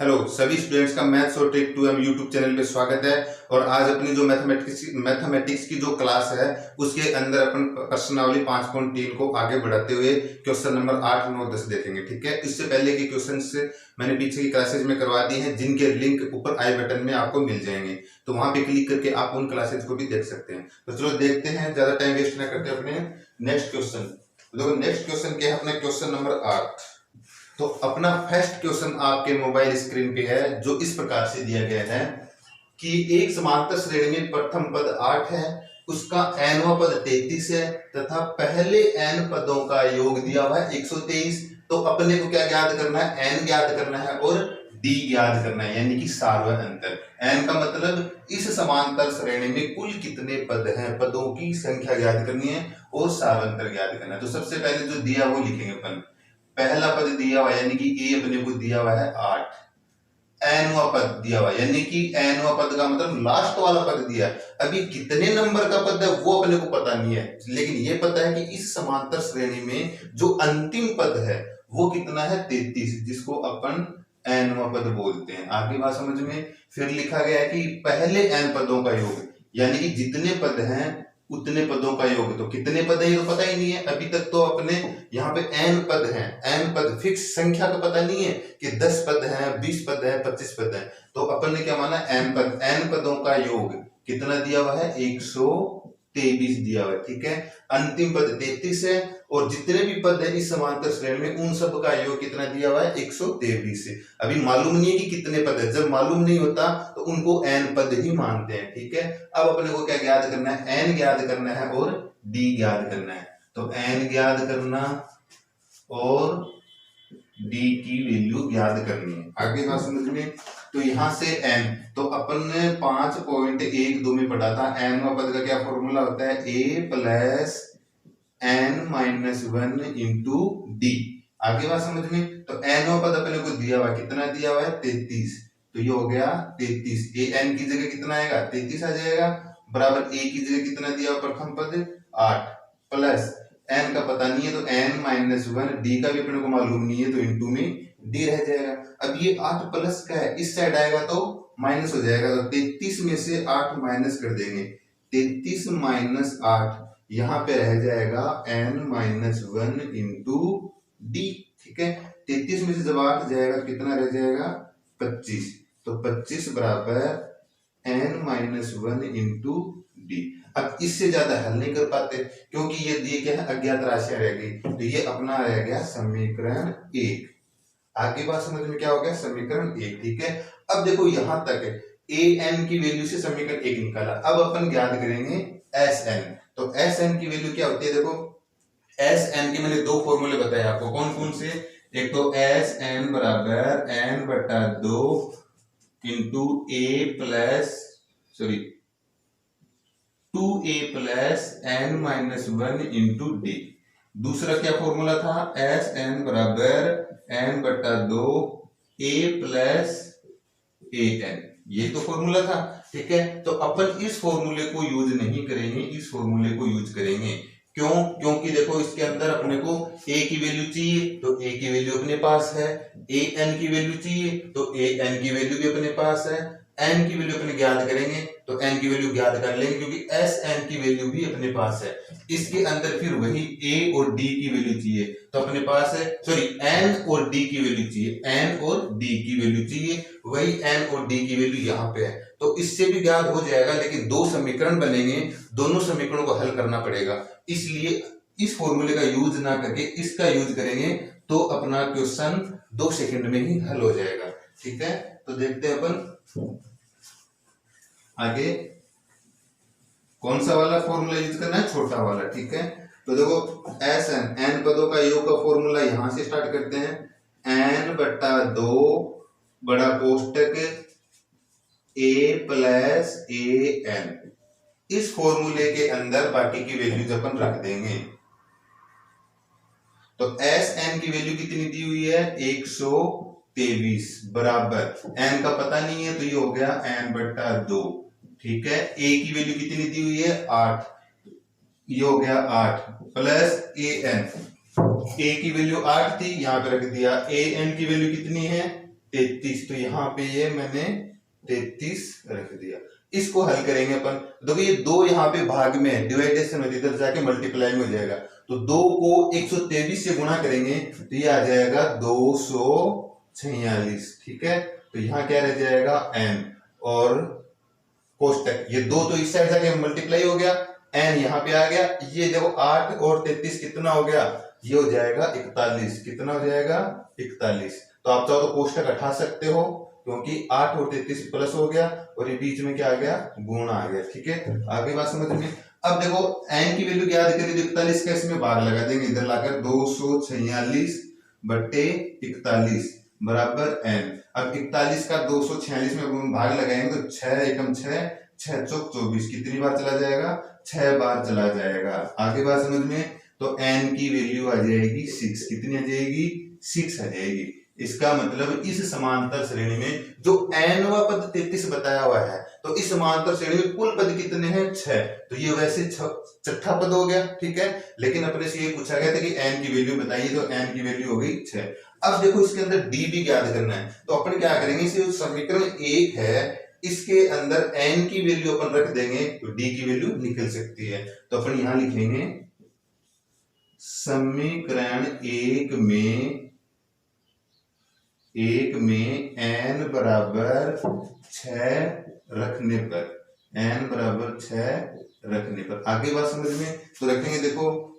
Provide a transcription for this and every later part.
Hello सभी students का maths और ट्रिक 2M यूट्यूब चैनल पे स्वागत है। और आज अपनी जो मैथमेटिक्स की जो क्लास है उसके अंदर अपन प्रश्नावली 5.3 को आगे बढ़ाते हुए क्वेश्चन नंबर 8, 9, 10 देखेंगे। ठीक है, इससे पहले के क्वेश्चंस मैंने पीछे की क्लासेज में करवा दी हैं, जिनके लिंक ऊपर आई बटन में आपको मिल जाएंगे, तो वहां पे क्लिक करके आप उन क्लासेज को भी देख सकते हैं। तो चलो देखते हैं, ज्यादा टाइम वेस्ट ना करते अपने नेक्स्ट क्वेश्चन। देखो नेक्स्ट क्वेश्चन क्या है, अपना क्वेश्चन नंबर 8। तो अपना फर्स्ट क्वेश्चन आपके मोबाइल स्क्रीन पे है, जो इस प्रकार से दिया गया है कि एक समांतर श्रेणी में प्रथम पद 8 है, उसका nवां पद 33 है तथा पहले n पदों का योग दिया हुआ है 123। तो अपने को क्या ज्ञात करना है, n ज्ञात करना है और d ज्ञात करना है, यानी कि सार्वय अंतर। n का मतलब इस समांतर श्रेणी में कुल कितने पद हैं, पदों की संख्या ज्ञात करनी है और सार्वय अंतर ज्ञात करना है। तो सबसे पहले जो दिया वो लिखेंगे अपन। पहला पद दिया हुआ यानी कि ए अपने को दिया हुआ है 8, एनवा पद दिया हुआ यानी कि एनवा पद का मतलब लास्ट वाला पद दिया है। अभी कितने नंबर का पद है वो अपने को पता नहीं है, लेकिन ये पता है कि इस समांतर श्रेणी में जो अंतिम पद है वो कितना है 33, जिसको अपन एनवा पद बोलते हैं। आगे बात समझ में। फिर लिखा गया है कि पहले एन पदों का योग, यानी कि जितने पद हैं उतने पदों का योग। तो कितने पद है ये तो पता ही नहीं है अभी तक, तो अपने यहाँ पे n पद हैं, n पद फिक्स संख्या का पता नहीं है कि 10 पद हैं, 20 पद हैं, 25 पद हैं। तो अपन ने क्या माना, n पद, n पदों का योग कितना दिया हुआ है 123 दिया हुआ है। ठीक है, अंतिम पद 33 है और जितने भी पद है इस समांतर श्रेणी में उन सब का योग कितना दिया हुआ है 123 से। अभी मालूम नहीं है कि कितने पद है, जब मालूम नहीं होता तो उनको n पद ही मानते हैं। ठीक है, अब अपने को क्या ज्ञात करना है, n ज्ञात करना है और d ज्ञात करना है। तो n ज्ञात करना और d की वैल्यू ज्ञात करनी है। आगे बात समझ में। तो यहां से n, तो अपन ने 5.12 में पढ़ा था n वा पद का क्या फॉर्मूला होता है, a plus n minus 1 into D. आगे बात समझ में। तो n वा पद अपने को दिया हुआ कितना दिया हुआ है 33, तो ये हो गया 33। ए n की जगह कितना आएगा 33 आ जाएगा, बराबर a की जगह कितना दिया हुआ प्रथम पद 8, प्लस n का पता नहीं है तो n माइनस 1, d का भी अपने को मालूम नहीं है तो इंटू में d रह जाएगा। अब ये 8 प्लस का है, इस साइड आएगा तो माइनस हो जाएगा, तो 33 में से 8 माइनस कर देंगे, 33 माइनस 8 यहाँ पे रह जाएगा n माइनस 1 इंटू डी। ठीक है, 33 में से जब 8 जाएगा कितना रह जाएगा 25, तो 25 बराबर n माइनस 1 इंटू डी। अब इससे ज्यादा हल नहीं कर पाते क्योंकि ये दिए क्या है अज्ञात राशियां रह गई, तो ये अपना रह गया समीकरण 1। आगे बात समझ में क्या हो गया, समीकरण 1। ठीक है, अब देखो यहां तक a n की वैल्यू से समीकरण 1 निकाला। अब अपन ज्ञात करेंगे एस एन। तो एस एन की वैल्यू क्या होती है, देखो एस एन के मैंने 2 फॉर्मूले बताए आपको, कौन कौन से। एक तो एस एन बराबर n बटा 2 into A plus 2a plus n minus 1 into D. दूसरा क्या फॉर्मूला था, एस एन बराबर n बटा 2 a प्लस ए एन, ये तो फॉर्मूला था। ठीक है, तो अपन इस फॉर्मूले को यूज नहीं करेंगे, इस फॉर्मूले को यूज करेंगे। क्यों, क्योंकि देखो इसके अंदर अपने को a की वैल्यू चाहिए तो a की वैल्यू अपने पास है, a n की वैल्यू चाहिए तो a n की वैल्यू भी अपने पास है, n की वैल्यू अपने ज्ञात करेंगे तो n की वैल्यू ज्ञात कर लेंगे क्योंकि एस एन की वैल्यू भी अपने पास है। इसके अंदर फिर वही a और d की वैल्यू चाहिए तो अपने पास है, n और d की वैल्यू चाहिए, n और d की वैल्यू चाहिए, वही n और d की वैल्यू यहाँ पे है। तो इससे भी ज्ञात हो जाएगा, लेकिन 2 समीकरण बनेंगे, दोनों समीकरणों को हल करना पड़ेगा, इसलिए इस फॉर्मूले का यूज ना करके इसका यूज करेंगे तो अपना क्वेश्चन 2 सेकंड में ही हल हो जाएगा। ठीक है, तो देखते हैं अपन आगे कौन सा वाला फॉर्मूला यूज करना है, छोटा वाला। ठीक है, तो देखो एस एन, एन पदों का योग का फॉर्मूला यहां से स्टार्ट करते हैं, n बटा 2 बड़ा कोष्टक a प्लस ए एन। इस फॉर्मूले के अंदर बाकी की वैल्यूज अपन रख देंगे। तो एस एन की वैल्यू कितनी दी हुई है 123 बराबर n का पता नहीं है तो ये हो गया n बटा 2। ठीक है, a की वैल्यू कितनी दी हुई है 8, ये हो गया 8 प्लस a n, a की वैल्यू 8 थी यहाँ पे रख दिया, a n की वैल्यू कितनी है 33, तो यहाँ पे ये मैंने 33 रख दिया। इसको हल करेंगे अपन। देखो ये 2 यहाँ पे भाग में है, डिवाइडेशन में, इधर जाके मल्टीप्लाई में हो जाएगा। तो 2 को 123 से गुणा करेंगे तो ये आ जाएगा 246। ठीक है, तो यहाँ क्या रह जाएगा n, और कोष्टक ये 2 तो इस साइड जाके मल्टीप्लाई हो गया, n यहाँ पे आ गया। ये देखो 8 और 33 कितना हो गया, ये हो जाएगा 41। कितना हो जाएगा 41। तो आप चाहो तो कोष्टक हटा सकते हो, क्योंकि 8 और 33 प्लस हो गया और ये बीच में क्या आ गया, गुणा आ गया। ठीक है, आगे बात समझ में। अब देखो n की वैल्यू याद करिए तो 41 का इसमें भाग लगा देंगे, इधर लाकर 246 बट्टे 41 बराबर n। अब 41 का 246 में भाग लगाएंगे तो 6 एकम 6, 6 चौक 24, कितनी बार चला जाएगा, 6 बार चला जाएगा। आगे बात समझ में। तो n की वैल्यू आ जाएगी 6। कितनी आ जाएगी, 6 आ जाएगी। इसका मतलब इस समांतर श्रेणी में जो nवा पद 33 बताया हुआ है, तो इस समांतर श्रेणी में कुल पद कितने हैं, 6। तो ये वैसे छठा पद हो गया। ठीक है, लेकिन अपने से ये पूछा गया था कि n की वैल्यू बताइए, तो n की वैल्यू हो गई 6। अब देखो इसके अंदर d भी याद करना है, तो अपन क्या करेंगे, इसे समीकरण 1 है, इसके अंदर n की वैल्यू अपन रख देंगे तो d की वैल्यू निकल सकती है। तो अपन यहां लिखेंगे समीकरण 1 में n बराबर 6 रखने पर, n बराबर 6 रखने पर, आगे बात समझ में। तो रखेंगे, देखो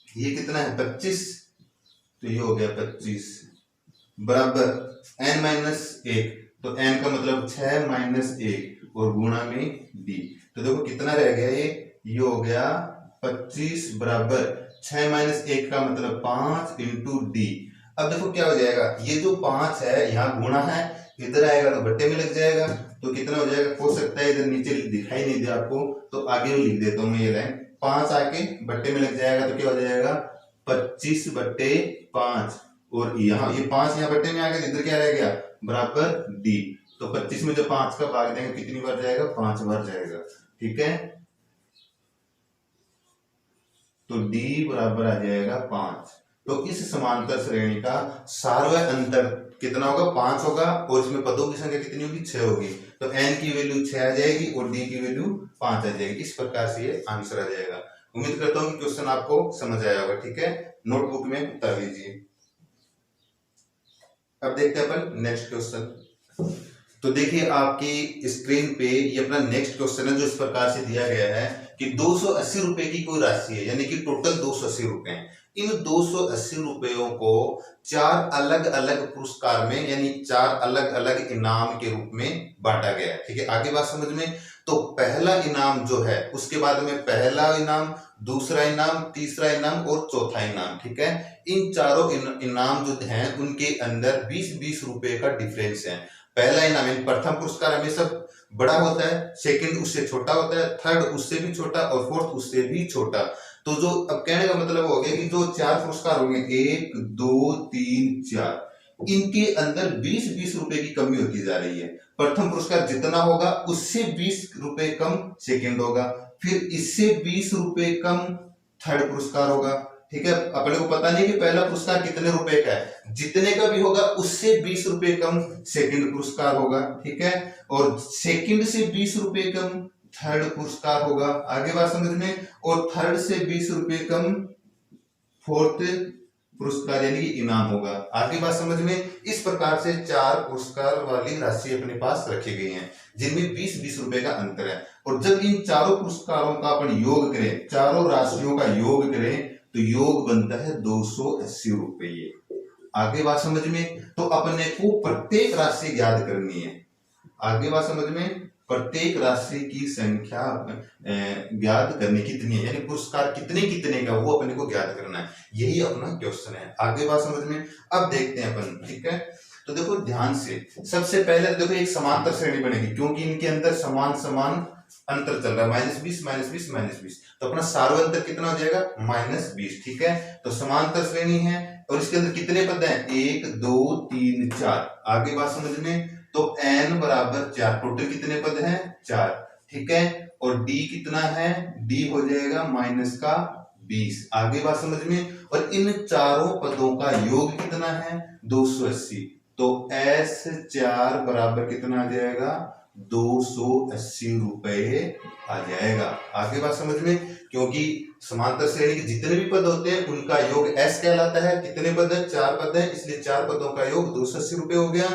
ये कितना है 25, तो ये हो गया 25 बराबर n माइनस 1, तो n का मतलब 6 माइनस 1 और गुणा में d। तो देखो कितना रह गया, ये हो गया 25 बराबर 6 माइनस 1 का मतलब 5 इंटू डी। अब देखो क्या हो जाएगा, ये जो 5 है यहाँ गुणा है, इधर आएगा तो बट्टे में लग जाएगा, तो कितना हो जाएगा, हो सकता है इधर नीचे दिखाई नहीं दे आपको, तो आगे में लिख देता हूँ मैं ये लाइन, 5 आके बट्टे में लग जाएगा, तो क्या हो जाएगा 25 बट्टे 5, और यहाँ ये 5 यहाँ बट्टे में आ गया, इधर क्या रह गया बराबर डी। तो 25 में जब 5 का भाग देंगे कितनी बार जाएगा, 5 बार जाएगा। ठीक है, तो d बराबर आ जाएगा 5। तो इस समांतर श्रेणी का सार्वय अंतर कितना होगा, 5 होगा, और इसमें पदों की संख्या कितनी होगी, 6 होगी। तो n की वैल्यू 6 आ जाएगी और d की वैल्यू 5 आ जाएगी। इस प्रकार से ये आंसर आ जाएगा। उम्मीद करता हूँ कि क्वेश्चन आपको समझ आया होगा। ठीक है, नोटबुक में उतार लीजिए। अब देखते हैं अपन नेक्स्ट क्वेश्चन। तो देखिए आपकी स्क्रीन पे ये अपना नेक्स्ट क्वेश्चन है, जो इस प्रकार से दिया गया है कि 280 रुपए की कोई राशि है, यानी कि टोटल 280 रुपए हैं। इन 280 रुपयों को 4 अलग अलग पुरस्कार में, यानी 4 अलग अलग इनाम के रूप में बांटा गया है। ठीक है, आगे बात समझ में। तो पहला इनाम जो है, उसके बाद में पहला इनाम, दूसरा इनाम, तीसरा इनाम और चौथा इनाम। ठीक है, इन चारों इनाम जो हैं उनके अंदर 20-20 रुपए का डिफरेंस है। पहला इनाम प्रथम पुरस्कार हमेशा बड़ा होता है, सेकंड उससे छोटा होता है, थर्ड उससे भी छोटा और फोर्थ उससे भी छोटा। तो जो अब कहने का मतलब हो गया कि जो 4 पुरस्कार होंगे, 1 2 3 4, इनके अंदर 20-20 रुपए की कमी होती जा रही है। प्रथम पुरस्कार जितना होगा उससे 20 रुपए कम सेकंड होगा, फिर इससे 20 रुपए कम थर्ड पुरस्कार होगा। ठीक है, अपने को पता नहीं कि पहला पुरस्कार कितने रुपए का है, जितने का भी होगा उससे 20 रुपए कम सेकंड पुरस्कार होगा। ठीक है, और सेकंड से 20 रुपए कम थर्ड पुरस्कार होगा। आगे बात समझ में। और थर्ड से 20 रुपए कम फोर्थ पुरस्कार यानी कि इनाम होगा। आगे बात समझ में। इस प्रकार से 4 पुरस्कार वाली राशि अपने पास रखी गई है, जिनमें 20-20 रुपए का अंतर है। और जब इन चारों पुरस्कारों का अपन योग करें, चारों राशियों का योग करें, तो योग बनता है 280 रुपये। आगे बात समझ में। तो अपने को प्रत्येक राशि ज्ञात करनी है। आगे बात समझ में। प्रत्येक राशि की संख्या ज्ञात करनी कितनी है, यानी पुरस्कार कितने कितने का वो अपने को ज्ञात करना है। यही अपना क्वेश्चन है। आगे बात समझ में। अब देखते हैं अपन। ठीक है, तो देखो ध्यान से, सबसे पहले देखो एक समांतर श्रेणी बनेगी, क्योंकि इनके अंदर समान समान अंतर चल रहा है, -20 -20 -20। तो अपना सार्वय अंतर कितना हो जाएगा, -20। ठीक है, तो समांतर श्रेणी है और इसके अंदर कितने पद हैं, 1 2 3 4। आगे बात समझ में। तो n बराबर 4, टोटल कितने पद हैं, 4। ठीक है, और d कितना है, d हो जाएगा -20। आगे बात समझ में। और इन चारों पदों का योग कितना है, 280। तो S4 बराबर कितना आ जाएगा, 280 रुपए आ जाएगा। आगे बात समझ में, क्योंकि समांतर श्रेणी के जितने भी पद होते हैं उनका योग S कहलाता है। कितने पद है, 4 पद है, इसलिए 4 पदों का योग 280 रुपए हो गया।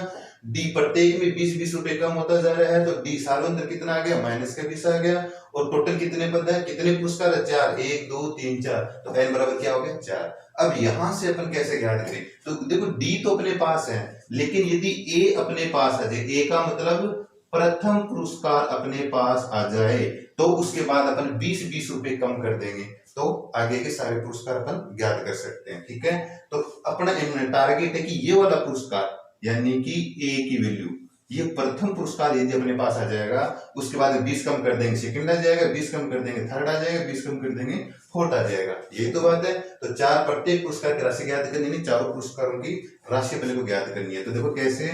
डी प्रत्येक में 20-20 रुपए कम होता जा रहा है, तो डी सार्वंत्र कितना आ गया, माइनस का 20 आ गया। और टोटल कितने पद है, कितने पुरस्कार है, 4, 1 2 3 4, तो n बराबर क्या हो गया, 4। अब यहां से अपन कैसे ज्ञात करें, तो देखो डी तो अपने पास है, लेकिन यदि ए अपने पास आ जाए, ए का मतलब प्रथम पुरस्कार अपने पास आ जाए, तो उसके बाद अपन 20-20 रुपए कम कर देंगे, तो आगे के सारे पुरस्कार अपन ज्ञात कर सकते हैं। ठीक है, तो अपना टारगेट है कि ये वाला पुरस्कार यानी कि ए की वैल्यू, ये प्रथम पुरस्कार यदि अपने पास आ जाएगा, उसके बाद 20 कम कर देंगे सेकंड आ जाएगा, 20 कम कर देंगे थर्ड आ जाएगा, 20 कम कर देंगे फोर्थ आ जाएगा। यही तो बात है। तो 4 प्रत्येक पुरस्कार की राशि ज्ञात करनी है, चारों पुरस्कारों की राशि पहले को ज्ञात करनी है। तो देखो कैसे,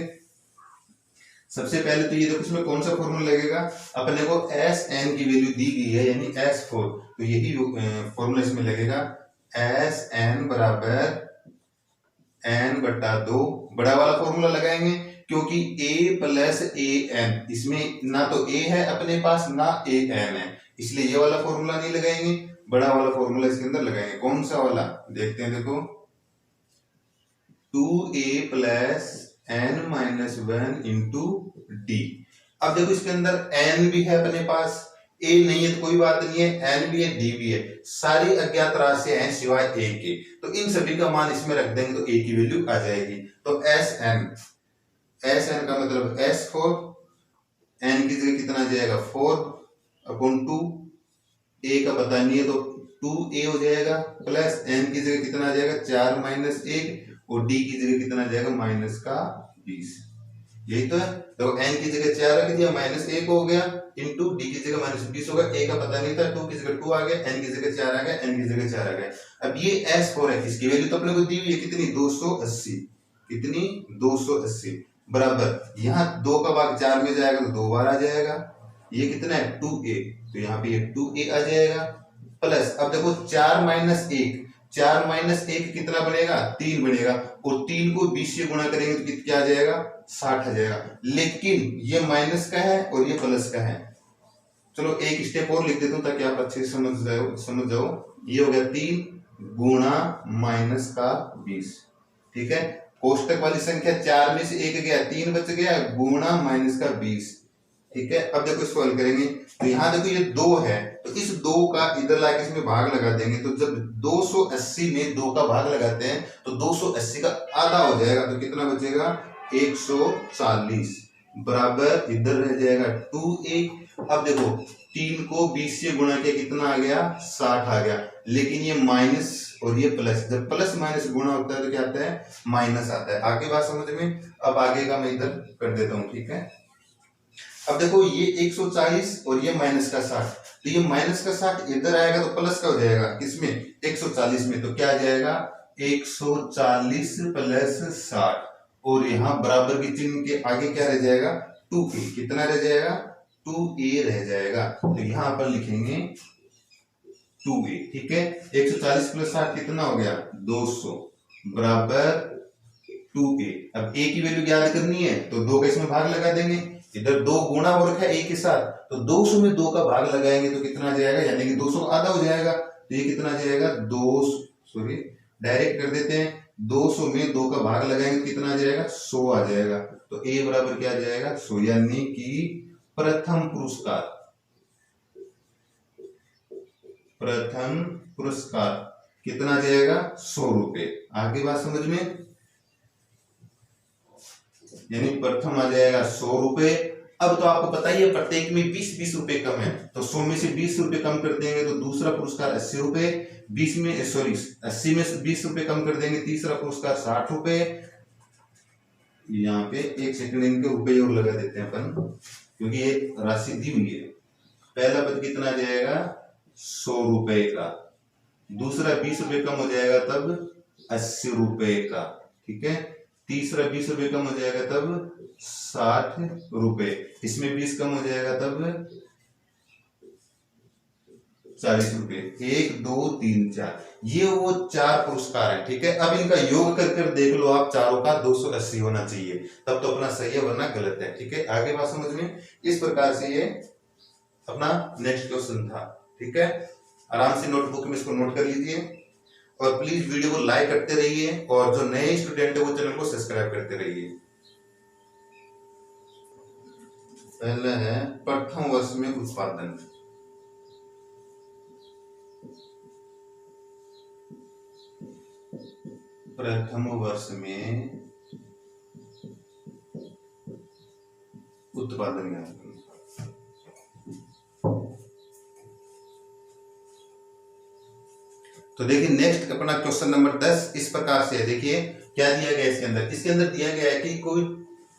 सबसे पहले तो ये देखो इसमें कौन सा फॉर्मूला लगेगा, अपने को एस एन की वैल्यू दी गई है यानी S4, तो यही फॉर्मूला इसमें लगेगा, एस एन बराबर n बटा 2, बड़ा वाला फॉर्मूला लगाएंगे क्योंकि a प्लस ए एन, इसमें ना तो a है अपने पास ना ए एन है, इसलिए ये वाला फॉर्मूला नहीं लगाएंगे, बड़ा वाला फॉर्मूला इसके अंदर लगाएंगे। कौन सा वाला देखते हैं, देखो 2a plus n minus 1 into D. अब देखो इसके अंदर n भी है अपने पास, a नहीं है तो कोई बात नहीं है, n भी है d भी है, सारी अज्ञात राशियां हैं सिवाय a के, तो इन सभी का मान इसमें रख देंगे तो a की वैल्यू आ जाएगी। तो sn का मतलब S4, n की जगह कितना आ जाएगा 4/2, a का पता नहीं है तो 2a हो जाएगा, प्लस n की जगह कितना आ जाएगा 4 माइनस 1, और d की जगह कितना आ जाएगा माइनस का 20। यही तो है, तो n की जगह 4 रख दिया, माइनस 1 हो गया, इंटू डी की जगह माइनस 20 होगा, a का पता नहीं था, 2 की जगह 2 आ गया, n की जगह 4 आ गया, n की जगह 4 आ गया। अब ये S4 है, इसकी वैल्यू तो अपने को दी हुई है कितनी, 280, कितनी 280 बराबर, यहाँ 2 का भाग 4 में जाएगा तो 2 बार आ जाएगा, ये कितना है 2a, तो यहाँ पे ये 2a आ जाएगा, प्लस अब देखो 4 माइनस 1, 4 माइनस 1 कितना बनेगा, 3 बनेगा, और 3 को 20 से गुणा करेंगे तो क्या आ जाएगा 60 आ जाएगा, लेकिन ये माइनस का है और ये प्लस का है। चलो एक स्टेप और लिख देता हूं ताकि आप अच्छे से समझ जाओ। ये हो गया 3 गुणा माइनस का 20, ठीक है, कोष्टक वाली संख्या 4 में से 1 गया, 3 बच गया, गुणा माइनस का 20, ठीक है। अब देखो इसको हल करेंगे, तो यहाँ देखो ये 2 है, तो इस 2 का इधर लाके इसमें भाग लगा देंगे, तो जब 280 में 2 का भाग लगाते हैं तो 280 का आधा हो जाएगा, तो कितना बचेगा 140 बराबर, इधर रह जाएगा 2a। अब देखो 3 को 20 से गुणा किया कितना आ गया 60 आ गया, लेकिन ये माइनस और ये प्लस, जब प्लस माइनस गुणा होता है तो क्या आता है माइनस आता है। आगे बात समझ में, अब आगे का मैं इधर कर देता हूं, ठीक है। अब देखो ये 140 और ये माइनस का 60, तो ये माइनस का 60 इधर आएगा तो प्लस का हो जाएगा किसमें 140 में, तो क्या आ जाएगा 140 प्लस 60, और यहाँ बराबर की चिन्ह के आगे क्या रह जाएगा 2a, कितना रह जाएगा 2a रह जाएगा, तो यहाँ पर लिखेंगे 2a, ठीक है। 140 प्लस 60 कितना हो गया 200 बराबर 2a। अब a की वैल्यू ज्ञात करनी है तो 2 का इसमें भाग लगा देंगे, इधर 2 गुणा हो रखा है a के साथ, तो 200 में 2 का भाग लगाएंगे तो कितना आ जाएगा, यानी कि 200 आधा हो जाएगा, तो ये कितना आ जाएगा 200, डायरेक्ट कर देते हैं, 200 में 2 का भाग लगाएंगे कितना आ जाएगा 100 आ जाएगा, तो a बराबर क्या आ जाएगा 100, यानी कि प्रथम पुरस्कार कितना आ जाएगा 100 रुपए। आगे बात समझ में, यानी प्रथम आ जाएगा 100 रुपए। अब तो आपको पता ही है प्रत्येक में 20-20 रुपए कम है, तो 100 में से 20 रुपए कम कर देंगे तो दूसरा पुरस्कार 80 रुपए, 80 में से 20 रुपए कम कर देंगे तीसरा पुरस्कार 60 रुपए। यहाँ पे एक सेकंड इनके रुपए और लगा देते हैं अपन, क्योंकि ये राशि दी हुई है। पहला पद कितना जाएगा 100 रुपए का, दूसरा 20 रुपए कम हो जाएगा तब 80 रुपए का, ठीक है, तीसरा 20 रुपए कम हो जाएगा तब 60 रुपए, इसमें 20 कम हो जाएगा तब ₹40, 1 2 3 4, ये वो 4 पुरस्कार है। ठीक है, अब इनका योग कर देख लो आप, चारों का 280 होना चाहिए, तब तो अपना सही है, वरना गलत है। ठीक है, आगे बात समझ में। इस प्रकार से ये अपना नेक्स्ट क्वेश्चन था। ठीक है, आराम से नोटबुक में इसको नोट कर लीजिए और प्लीज वीडियो को लाइक करते रहिए और जो नए स्टूडेंट है वो चैनल को सब्सक्राइब करते रहिए। पहला है प्रथम वर्ष में उत्पादन। प्रथम वर्ष में उत्पादन ज्ञात करना। तो देखिए नेक्स्ट अपना क्वेश्चन नंबर 10 इस प्रकार से है। देखिए क्या दिया गया इसके अंदर, इसके अंदर दिया गया है कि कोई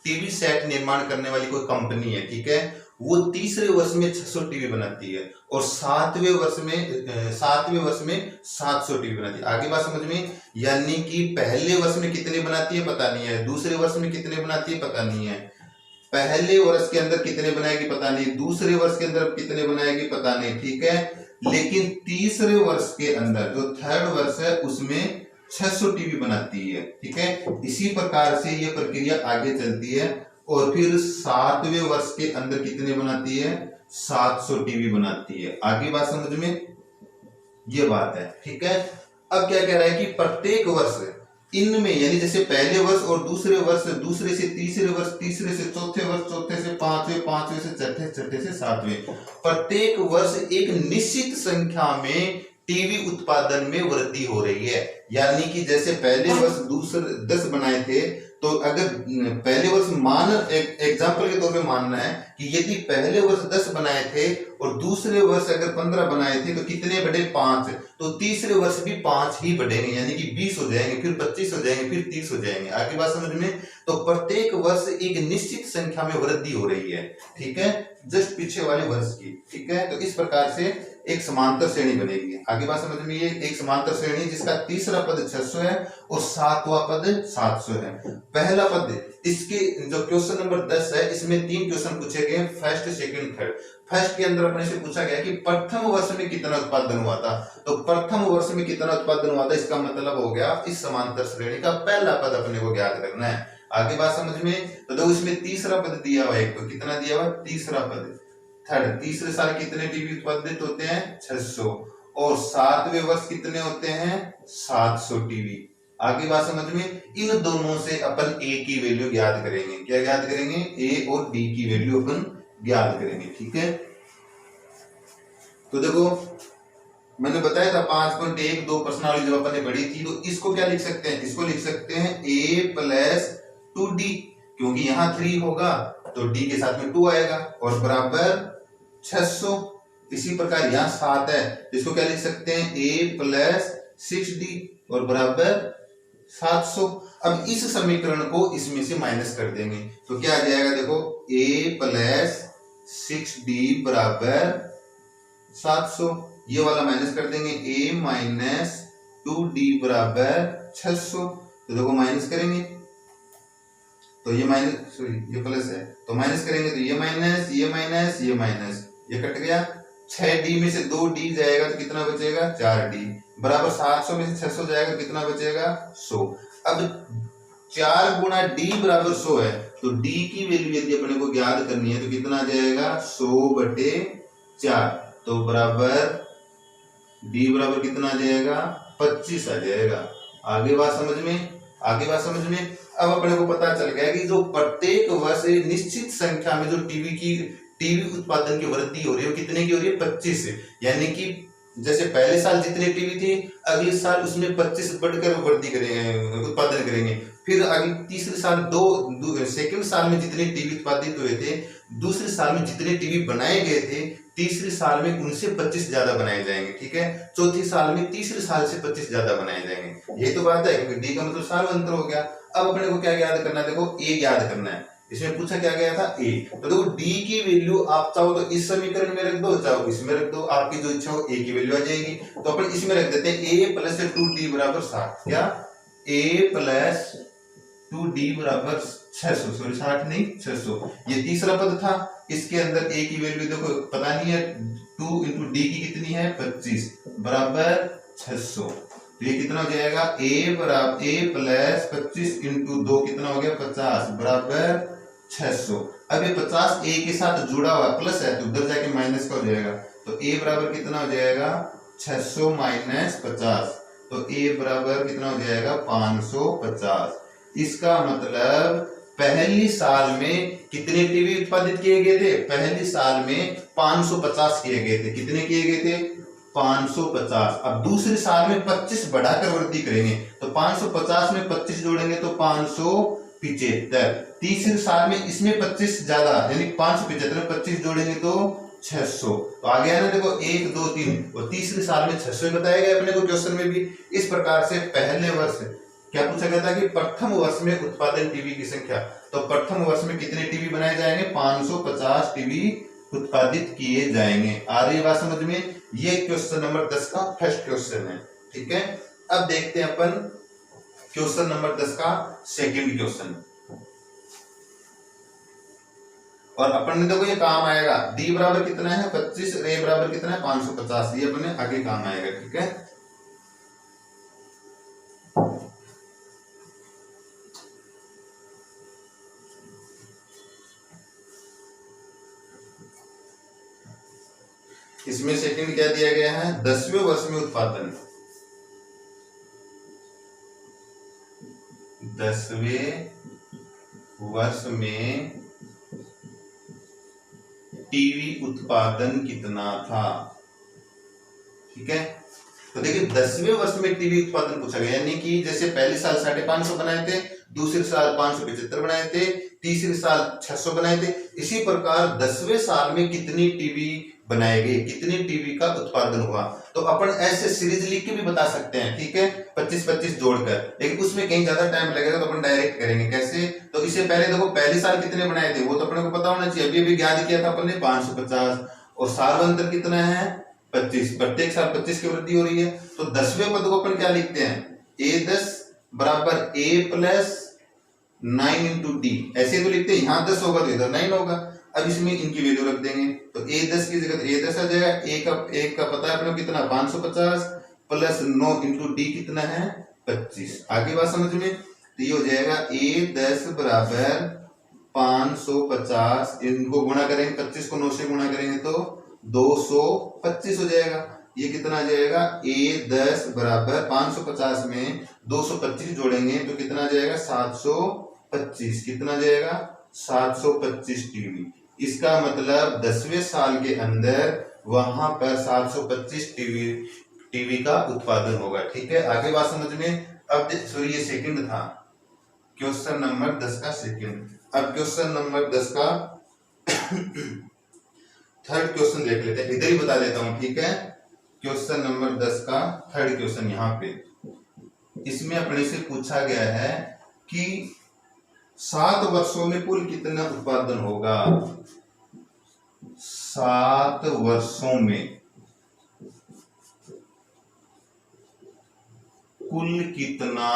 टीवी सेट निर्माण करने वाली कोई कंपनी है। ठीक है, वो तीसरे वर्ष में 600 टीवी बनाती है और सातवें वर्ष में 700 टीवी बनाती है। आगे बात समझ में, यानी कि पहले वर्ष में कितने बनाती है पता नहीं है, दूसरे वर्ष में कितने बनाती है पता नहीं है, पहले वर्ष के अंदर कितने बनाएगी पता नहीं, दूसरे वर्ष के अंदर कितने बनाएगी पता नहीं। ठीक है, लेकिन तीसरे वर्ष के अंदर जो थर्ड वर्ष है उसमें 600 टीवी बनाती है। ठीक है, इसी प्रकार से ये प्रक्रिया आगे चलती है और फिर सातवें वर्ष के अंदर कितने बनाती है, 700 टीवी बनाती है। आगे बात समझ में, ये बात है। ठीक है, अब क्या कह रहा है कि प्रत्येक वर्ष इनमें, यानी जैसे पहले वर्ष और दूसरे वर्ष, दूसरे से तीसरे वर्ष, तीसरे से चौथे वर्ष, चौथे से पांचवें, पांचवें से छठे, छठे से सातवें, प्रत्येक वर्ष एक निश्चित संख्या में टीवी उत्पादन में वृद्धि हो रही है। यानी कि जैसे पहले वर्ष दूसरे 10 बनाए थे, तो अगर पहले वर्ष एग्जाम्पल के तौर पे मानना है कि यदि पहले वर्ष 10 बनाए थे और दूसरे वर्ष अगर 15 बनाए थे तो कितने बढ़े, 5, तो तीसरे वर्ष भी 5 ही बढ़ेंगे, यानी कि 20 हो जाएंगे, फिर 25 हो जाएंगे, फिर 30 हो जाएंगे। आगे बात समझ में, तो प्रत्येक वर्ष एक निश्चित संख्या में वृद्धि हो रही है। ठीक है, जस्ट पीछे वाले वर्ष की। ठीक है, तो इस प्रकार से एक समांतर श्रेणी बनेगी। आगे बात समझ में, ये एक समांतर श्रेणी जिसका तीसरा पद 600 है और सातवां पद 700 है। पहला पद, इसके जो क्वेश्चन नंबर 10 है इसमें 3 क्वेश्चन पूछे गए, फर्स्ट, सेकंड, थर्ड। फर्स्ट के अंदर अपने से पूछा गया कि प्रथम वर्ष में कितना उत्पादन हुआ था, तो प्रथम वर्ष में कितना उत्पादन हुआ था, इसका मतलब हो गया इस समांतर श्रेणी का पहला पद अपने को ज्ञात करना है। आगे बात समझ में, तो देखो इसमें तीसरा पद दिया हुआ है, तो कितना दिया हुआ, तीसरा पद, थर्ड, तीसरे साल कितने टीवी उत्पादित होते हैं, 600, और सातवें वर्ष कितने होते हैं, 700 टीवी। आगे बात समझ में, इन दोनों से अपन ए की वैल्यू ज्ञात करेंगे। क्या ज्ञात करेंगे, ए और डी की वैल्यू अपन ज्ञात करेंगे। ठीक है, तो देखो मैंने बताया था 5.12 प्रश्नावली जब अपन ने पढ़ी थी, तो इसको क्या लिख सकते हैं, इसको लिख सकते हैं a + 2d, क्योंकि यहाँ 3 होगा तो d के साथ में 2 आएगा और बराबर 600। इसी प्रकार यहाँ 7 है, इसको क्या लिख सकते हैं, a + 6d और बराबर 700। अब इस समीकरण को इसमें से माइनस कर देंगे तो क्या आ जाएगा, देखो a + 6d बराबर 700, ये वाला माइनस कर देंगे, a - 2d बराबर 600। तो देखो माइनस करेंगे तो ये माइनस, सॉरी ये प्लस है, तो माइनस करेंगे तो ये माइनस, ये माइनस, ये माइनस, ये कट गया। 6d में से 2d जाएगा तो कितना बचेगा, 4d बराबर 700 में से 600 जाएगा तो कितना बचेगा, 100। अब 4 गुणा d बराबर 100 है, तो d की वैल्यू यदि अपने को ज्ञात करनी है तो कितना आ जाएगा, 100/4, तो बराबर d बराबर कितना आ जाएगा, 25 आ जाएगा। आगे बात समझ में, आगे बात समझ में। अब अपने को पता चल गया कि जो प्रत्येक वर्ष निश्चित संख्या में जो टीवी उत्पादन की वृद्धि हो रही है, कितने की हो रही है, 25। यानी कि जैसे पहले साल जितने टीवी थी, अगले साल उसमें 25 बढ़कर वृद्धि करेंगे, उत्पादन करेंगे। फिर अगले तीसरे साल सेकंड साल में जितने टीवी उत्पादित हुए थे, दूसरे साल में जितने टीवी बनाए गए थे, तीसरे साल में उनसे 25 ज्यादा बनाए जाएंगे। ठीक है, चौथे साल में तीसरे साल से 25 ज्यादा बनाए जाएंगे। ये तो बात है, क्योंकि डी का मतलब साल अंतर हो गया। अब अपने को क्या ज्ञात करना है, देखो ए ज्ञात करना है। इसमें पूछा क्या गया था, ए, तो देखो डी की वैल्यू आप चाहो तो इस समीकरण में रख दो, चाहो इसमें रख दो, आपकी जो इच्छा हो, ए की वैल्यू आ जाएगी। तो अपन इसमें रख देते हैं a + 2d बराबर 60। क्या, a + 2d बराबर 600, सॉरी 60 नहीं 600। ये तीसरा पद था, इसके अंदर a की वैल्यू देखो पता नहीं है, 2 इंटू डी की कितनी है 25 बराबर 600। तो ये कितना हो जाएगा a बराबर a प्लस 25 इंटू 2 कितना हो गया 50 बराबर 600। अब ये 50 a के साथ जुड़ा हुआ प्लस है तो उधर जाके माइनस का हो जाएगा, तो a बराबर कितना हो जाएगा 600 माइनस 50, तो a बराबर कितना हो जाएगा 550। इसका मतलब पहली साल में कितने टीवी उत्पादित किए गए थे, पहली साल में 550 किए गए थे। कितने किए गए थे 550। अब दूसरे साल में 25 बढ़ाकर वृद्धि करेंगे, तो 550 में 25 जोड़ेंगे तो 575। तीसरे साल में इसमें 25 ज्यादा यानी 575 में 25 जोड़ेंगे तो 600। तो आ गया ना देखो 1 2 3, और तीसरे साल में 600 बताया गया अपने को क्वेश्चन में भी। इस प्रकार से पहले वर्ष क्या पूछा गया था कि प्रथम वर्ष में उत्पादन टीवी की संख्या, तो प्रथम वर्ष में कितने टीवी बनाए जाएंगे 550 टीवी उत्पादित किए जाएंगे। आ रही बात समझ में? ये क्वेश्चन नंबर 10 का फर्स्ट क्वेश्चन है। ठीक है, अब देखते हैं अपन क्वेश्चन नंबर 10 का सेकंड क्वेश्चन। और अपन ने देखो ये काम आएगा, डी बराबर कितना है 25, रे बराबर कितना है 550, ये अपने आगे काम आएगा। ठीक है, इसमें सेकंड क्या दिया गया है 10वें वर्ष में उत्पादन, 10वें वर्ष में टीवी उत्पादन कितना था। ठीक है, तो देखिए 10वें वर्ष में टीवी उत्पादन पूछा गया, यानी कि जैसे पहले साल 550 बनाए थे, दूसरे साल 575 बनाए थे, तीसरे साल 600 बनाए थे, इसी प्रकार 10वें साल में कितनी टीवी बनाए गए, कितनी टीवी का उत्पादन हुआ। तो अपन ऐसे सीरीज लिख के भी बता सकते हैं। ठीक है, 25-25 जोड़कर, लेकिन उसमें कहीं ज्यादा टाइम लगेगा तो अपन डायरेक्ट करेंगे। कैसे, तो इससे पहले देखो पहले साल कितने बनाए थे वो तो अपने को पता होना चाहिए, अभी ज्ञात किया था अपन ने 550, और साल अंतर कितना है 25, प्रत्येक साल 25 की वृद्धि हो रही है। तो 10वें पद को अपन क्या लिखते हैं a10 बराबर a प्लस 9 इंटू डी, ऐसे तो लिखते हैं, यहाँ 10 होगा तो इधर 9 होगा। अब इसमें इनकी वैल्यू रख देंगे, तो a10 की जगह a10 आ जाएगा, एक का पता है अपने कितना 550 प्लस 9 इंटू डी कितना है 25। आगे बात समझ में, तो ये हो जाएगा a10 बराबर 550, इनको गुणा करेंगे 25 को 9 से गुणा करेंगे तो 225 हो जाएगा। ये कितना आ जाएगा a10 बराबर 550 में 225 जोड़ेंगे तो कितना आ जाएगा 725, कितना आ जाएगा 725 टीवी। इसका मतलब 10वें साल के अंदर वहां पर 725 टीवी का उत्पादन होगा। ठीक है, आगे बात समझ में। अब सॉरी ये सेकंड था, क्वेश्चन नंबर 10 का सेकंड। अब क्वेश्चन नंबर 10 का थर्ड क्वेश्चन देख लेते हैं, इधर ही बता देता हूं। ठीक है, क्वेश्चन नंबर 10 का थर्ड क्वेश्चन यहाँ पे, इसमें अपने से पूछा गया है कि 7 वर्षों में कुल कितना उत्पादन होगा, 7 वर्षों में कुल कितना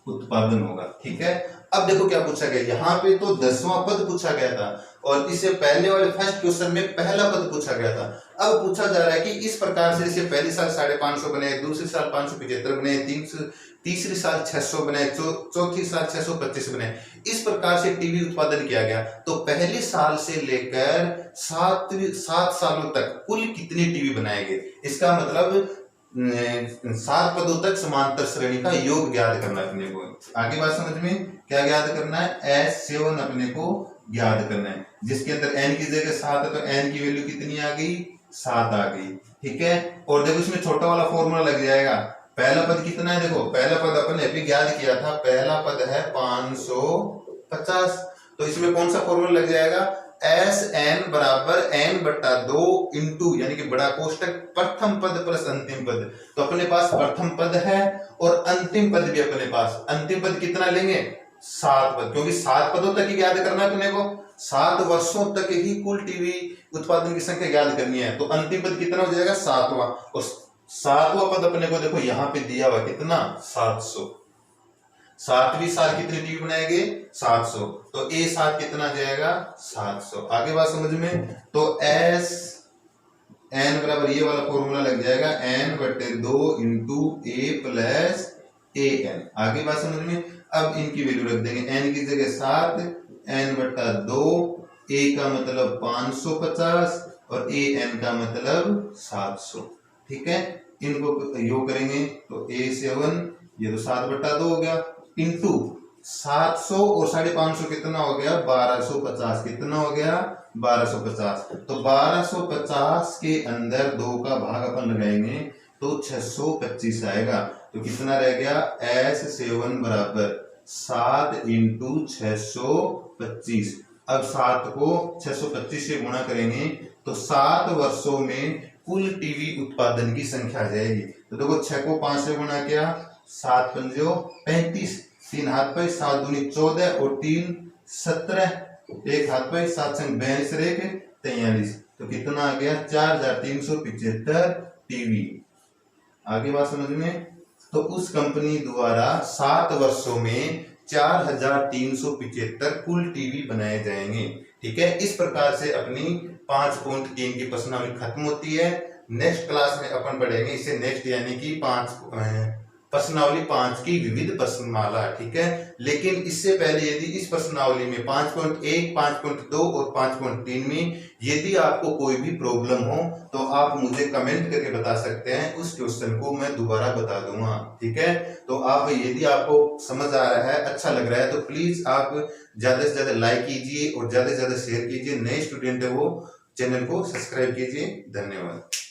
उत्पादन होगा। ठीक है, अब देखो क्या पूछा गया, यहाँ पे तो 10वां पद पूछा गया था और इससे पहले वाले फर्स्ट क्वेश्चन में पहला पद पूछा गया था। अब पूछा जा रहा है कि इस प्रकार से जैसे पहली साल 550 बने, दूसरे साल 575 बने, तीसरी साल 600 बने, चौथी साल 625 बने, इस प्रकार से टीवी उत्पादन किया गया। तो पहले साल से लेकर 7 सालों तक कुल कितनी टीवी बनाए गए, इसका मतलब 7 पदों तक समांतर श्रेणी का योग ज्ञात करना है अपने को। आगे बात समझ में, क्या ज्ञात करना है S7 अपने को ज्ञात करना है, जिसके अंदर n की जगह 7 है तो n की वैल्यू कितनी आ गई 7 आ गई। ठीक है, और देखो इसमें छोटा वाला फॉर्मूला लग जाएगा। पहला पद कितना है, देखो पहला पद अपन ने अभी ज्ञात किया था, पहला पद है 550, तो इसमें कौन सा फॉर्मूला लग जाएगा Sn बराबर n बटा 2 इंटू यानी कि बड़ा कोष्टक प्रथम पद प्लस अंतिम पद। तो अपने पास प्रथम पद है और अंतिम पद भी अपने पास, अंतिम पद कितना लेंगे 7 पद, क्योंकि 7 पदों तक ही ज्ञात करना है अपने को, 7 वर्षों तक ही कुल टीवी उत्पादन की संख्या ज्ञात करनी है। तो अंतिम पद कितना हो जाएगा 7वां, और सातवां पद अपने को देखो यहाँ पे दिया हुआ कितना 700, सातवीं साल कितने टीवी बनाएंगे 700, तो ए सात कितना जाएगा 700। आगे बात समझ में, तो एस एन बराबर ये वाला फॉर्मूला लग जाएगा n/2 into A plus A N. आगे बात समझ में, अब इनकी वैल्यू रख देंगे, n की जगह 7, n/2, a का मतलब 550 और a n का मतलब 700। ठीक है, इनको योग करेंगे तो a7, ये तो 7/2 हो गया, इंटू 700 और 550 कितना हो गया 1250, कितना हो गया 1250। तो 1250 के अंदर 2 का भाग अपन लगाएंगे तो 625 आएगा। तो कितना रह गया S7 बराबर 7 इंटू 625। अब 7 को 625 से गुणा करेंगे तो 7 वर्षों में कुल टीवी उत्पादन की संख्या आ जाएगी। तो देखो 6 को 5 से गुणा किया, 7 पंजो 35, 3 हाथ पे 7 दूनी 14 और 3 17, एक हाथ पे 7 संग 42 और 1 43, तो कितना आ गया 4375 टीवी। आगे बात समझ में, तो उस कंपनी द्वारा 7 वर्षों में 4375 कुल टीवी बनाए जाएंगे। ठीक है, इस प्रकार से अपनी 5.3 की प्रश्नावली खत्म होती है। नेक्स्ट क्लास में अपन पढ़ेंगे इसे नेक्स्ट यानी कि 5 प्रश्नावली 5 की विविध प्रश्नमाला। ठीक है, लेकिन इससे पहले यदि इस प्रश्नावली में 5.1, 5.2 और 5.3 में यदि आपको कोई भी प्रॉब्लम हो तो आप मुझे कमेंट करके बता सकते हैं, उस क्वेश्चन को मैं दोबारा बता दूंगा। ठीक है, तो आप यदि आपको समझ आ रहा है, अच्छा लग रहा है, तो प्लीज आप ज्यादा से ज्यादा लाइक कीजिए और ज्यादा से ज्यादा शेयर कीजिए। नए स्टूडेंट है वो चैनल को सब्सक्राइब कीजिए। धन्यवाद।